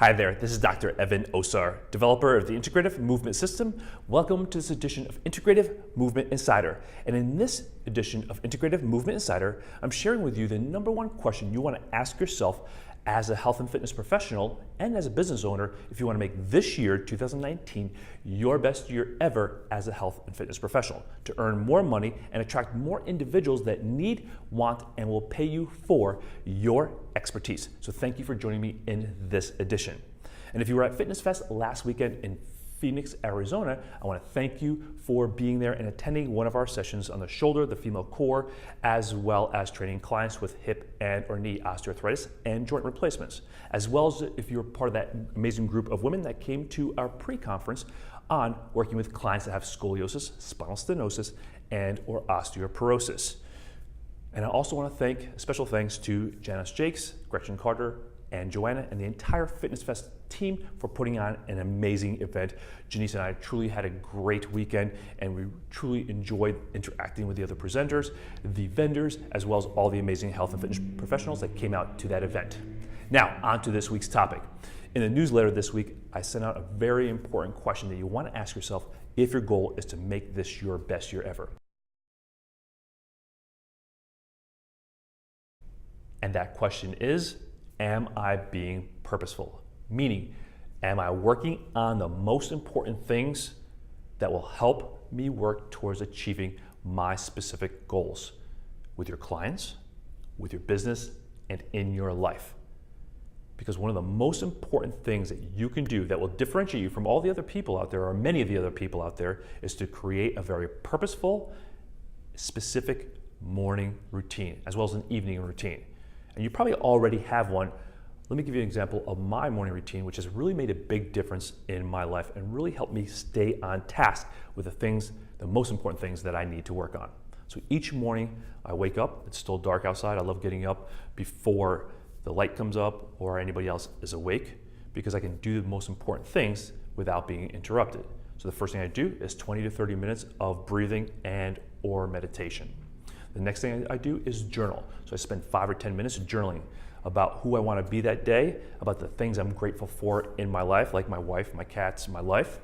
Hi there, this is Dr. Evan Osar, developer of the Integrative Movement System. Welcome to this edition of Integrative Movement Insider. And in this edition of Integrative Movement Insider, I'm sharing with you the number one question you want to ask yourself as a health and fitness professional and as a business owner if you want to make this year, 2019, your best year ever as a health and fitness professional, to earn more money and attract more individuals that need, want, and will pay you for your expertise. So thank you for joining me in this edition. And if you were at Fitness Fest last weekend in Phoenix, Arizona, I want to thank you for being there and attending one of our sessions on the shoulder, the female core, as well as training clients with hip and or knee osteoarthritis and joint replacements, as well as if you're part of that amazing group of women that came to our pre-conference on working with clients that have scoliosis, spinal stenosis, and or osteoporosis. And I also want to thank special thanks to Janice Jakes, Gretchen Carter, and Joanna and the entire Fitness Fest team for putting on an amazing event. Janice and I truly had a great weekend and we truly enjoyed interacting with the other presenters, the vendors, as well as all the amazing health and fitness professionals that came out to that event. Now, on to this week's topic. In the newsletter this week, I sent out a very important question that you want to ask yourself if your goal is to make this your best year ever. And that question is, am I being purposeful? Meaning, am I working on the most important things that will help me work towards achieving my specific goals with your clients, with your business, and in your life? Because one of the most important things that you can do that will differentiate you from all the other people out there, or many of the other people out there, is to create a very purposeful, specific morning routine, as well as an evening routine. And you probably already have one. Let me give you an example of my morning routine, which has really made a big difference in my life and really helped me stay on task with the most important things that I need to work on. So each morning I wake up, it's still dark outside. I love getting up before the light comes up or anybody else is awake because I can do the most important things without being interrupted. So the first thing I do is 20 to 30 minutes of breathing and or meditation. The next thing I do is journal. So I spend 5 or 10 minutes journaling about who I want to be that day, about the things I'm grateful for in my life, like my wife, my cats, my life,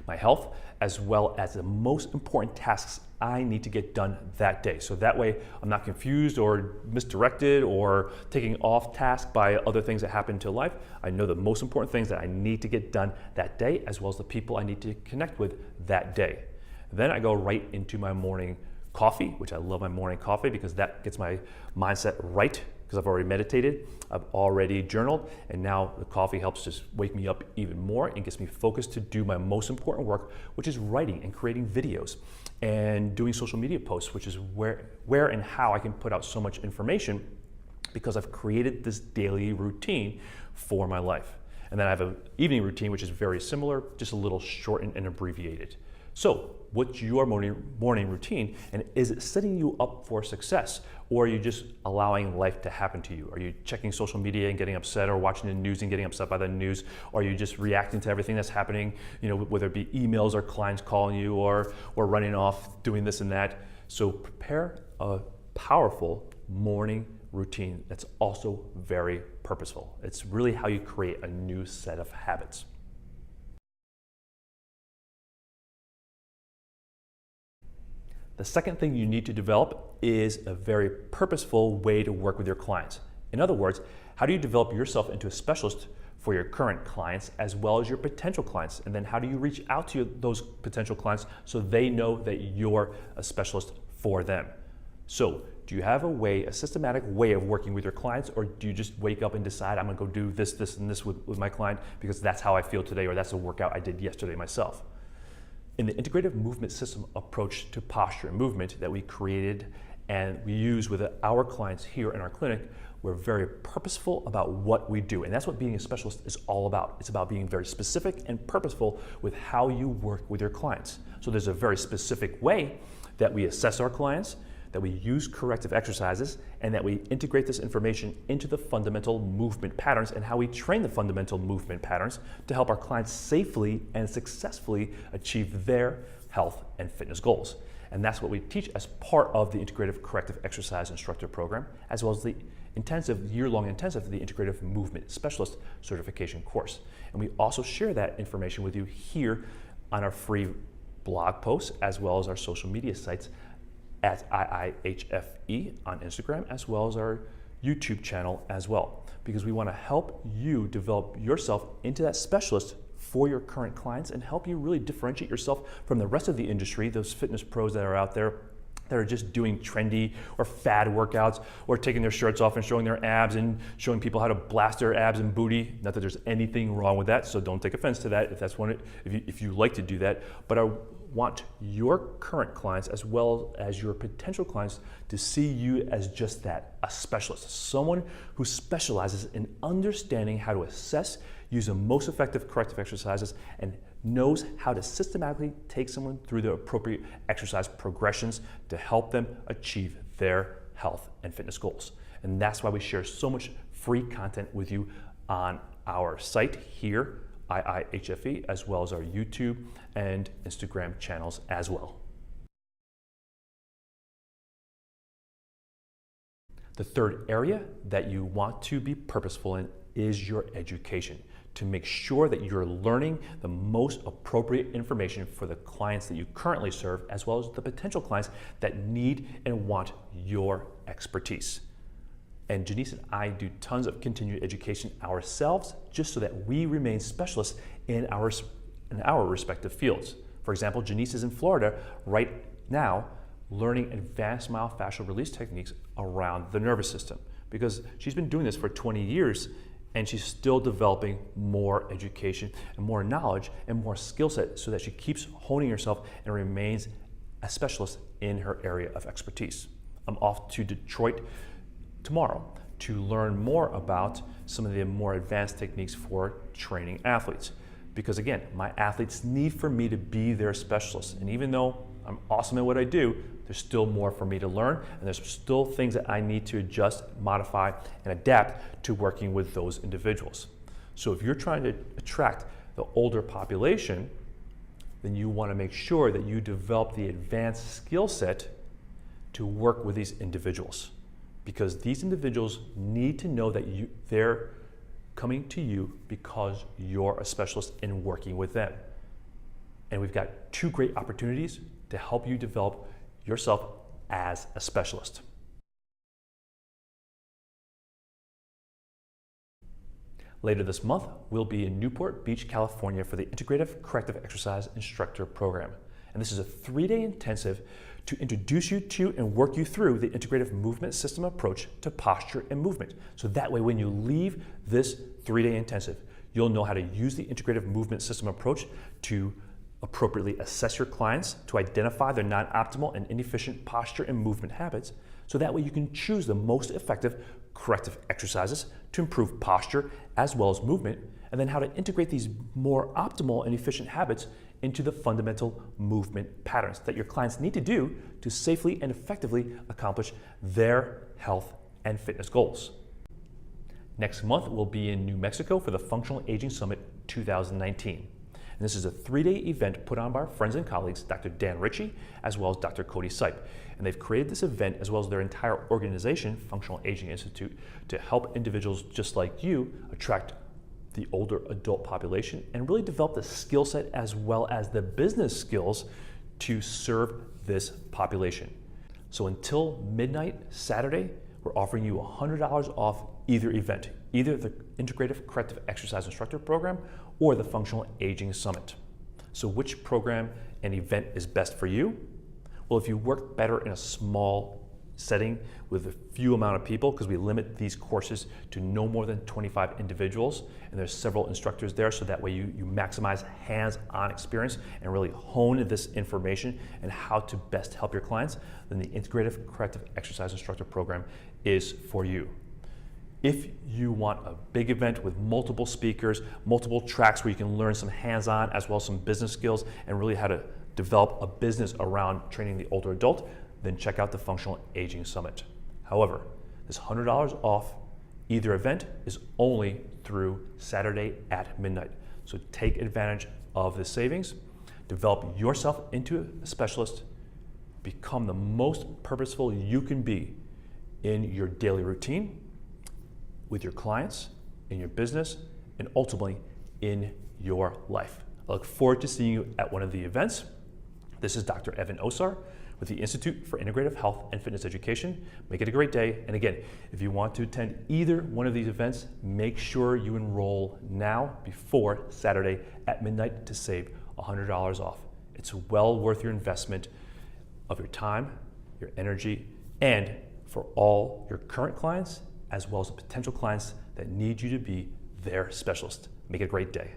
my health, as well as the most important tasks I need to get done that day. So that way I'm not confused or misdirected or taking off task by other things that happen to life. I know the most important things that I need to get done that day, as well as the people I need to connect with that day. Then I go right into my morning coffee, which I love my morning coffee because that gets my mindset right because I've already meditated, I've already journaled, and now the coffee helps just wake me up even more and gets me focused to do my most important work, which is writing and creating videos and doing social media posts, which is where and how I can put out so much information because I've created this daily routine for my life. And then I have an evening routine, which is very similar, just a little shortened and abbreviated. So what's your morning routine, and is it setting you up for success, or are you just allowing life to happen to you? Are you checking social media and getting upset, or watching the news and getting upset by the news? Or are you just reacting to everything that's happening, whether it be emails or clients calling you or running off doing this and that? So prepare a powerful morning routine that's also very purposeful. It's really how you create a new set of habits. The second thing you need to develop is a very purposeful way to work with your clients. In other words, how do you develop yourself into a specialist for your current clients as well as your potential clients? And then how do you reach out to those potential clients so they know that you're a specialist for them? So do you have a systematic way of working with your clients, or do you just wake up and decide, I'm gonna go do this, this, and this with my client because that's how I feel today, or that's a workout I did yesterday myself? In the Integrative Movement System approach to posture and movement that we created and we use with our clients here in our clinic, we're very purposeful about what we do. And that's what being a specialist is all about. It's about being very specific and purposeful with how you work with your clients. So there's a very specific way that we assess our clients, that we use corrective exercises, and that we integrate this information into the fundamental movement patterns and how we train the fundamental movement patterns to help our clients safely and successfully achieve their health and fitness goals. And that's what we teach as part of the Integrative Corrective Exercise Instructor Program, as well as the year-long intensive, the Integrative Movement Specialist Certification course. And we also share that information with you here on our free blog posts, as well as our social media sites at IIHFE on Instagram, as well as our YouTube channel as well, because we want to help you develop yourself into that specialist for your current clients and help you really differentiate yourself from the rest of the industry, those fitness pros that are out there that are just doing trendy or fad workouts or taking their shirts off and showing their abs and showing people how to blast their abs and booty. Not that there's anything wrong with that, so don't take offense to that if you like to do that. But I want your current clients as well as your potential clients to see you as just that, a specialist, someone who specializes in understanding how to assess, use the most effective corrective exercises, and knows how to systematically take someone through the appropriate exercise progressions to help them achieve their health and fitness goals. And that's why we share so much free content with you on our site here, IIHFE, as well as our YouTube and Instagram channels as well. The third area that you want to be purposeful in is your education, to make sure that you're learning the most appropriate information for the clients that you currently serve, as well as the potential clients that need and want your expertise. And Janice and I do tons of continued education ourselves, just so that we remain specialists in our respective fields. For example, Janice is in Florida right now learning advanced myofascial release techniques around the nervous system, because she's been doing this for 20 years and she's still developing more education and more knowledge and more skill set so that she keeps honing herself and remains a specialist in her area of expertise. I'm off to Detroit tomorrow to learn more about some of the more advanced techniques for training athletes. Because again, my athletes need for me to be their specialist. And even though I'm awesome at what I do, there's still more for me to learn, and there's still things that I need to adjust, modify, and adapt to working with those individuals. So if you're trying to attract the older population, then you want to make sure that you develop the advanced skill set to work with these individuals. Because these individuals need to know that they're coming to you because you're a specialist in working with them. And we've got two great opportunities to help you develop yourself as a specialist. Later this month, we'll be in Newport Beach, California for the Integrative Corrective Exercise Instructor Program. And this is a 3-day intensive to introduce you to and work you through the integrative movement system approach to posture and movement. So that way, when you leave this 3-day intensive, you'll know how to use the integrative movement system approach to appropriately assess your clients, to identify their non-optimal and inefficient posture and movement habits, so that way you can choose the most effective corrective exercises to improve posture as well as movement, and then how to integrate these more optimal and efficient habits into the fundamental movement patterns that your clients need to do to safely and effectively accomplish their health and fitness goals. Next month, we'll be in New Mexico for the Functional Aging Summit 2019. And this is a 3-day event put on by our friends and colleagues, Dr. Dan Ritchie, as well as Dr. Cody Sipe. And they've created this event, as well as their entire organization, Functional Aging Institute, to help individuals just like you attract the older adult population and really develop the skill set as well as the business skills to serve this population. So until midnight Saturday, we're offering you $100 off either event, either the Integrative Corrective Exercise Instructor Program or the Functional Aging Summit. So which program and event is best for you? Well, if you work better in a small setting with a few amount of people, because we limit these courses to no more than 25 individuals, and there's several instructors there, so that way you maximize hands-on experience and really hone this information and how to best help your clients, then the Integrative Corrective Exercise Instructor Program is for you. If you want a big event with multiple speakers, multiple tracks where you can learn some hands-on as well as some business skills and really how to develop a business around training the older adult, then check out the Functional Aging Summit. However, this $100 off either event is only through Saturday at midnight. So take advantage of the savings, develop yourself into a specialist, become the most purposeful you can be in your daily routine, with your clients, in your business, and ultimately in your life. I look forward to seeing you at one of the events. This is Dr. Evan Osar with the Institute for Integrative Health and Fitness Education. Make it a great day. And again, if you want to attend either one of these events, make sure you enroll now before Saturday at midnight to save $100 off. It's well worth your investment of your time, your energy, and for all your current clients, as well as the potential clients that need you to be their specialist. Make it a great day.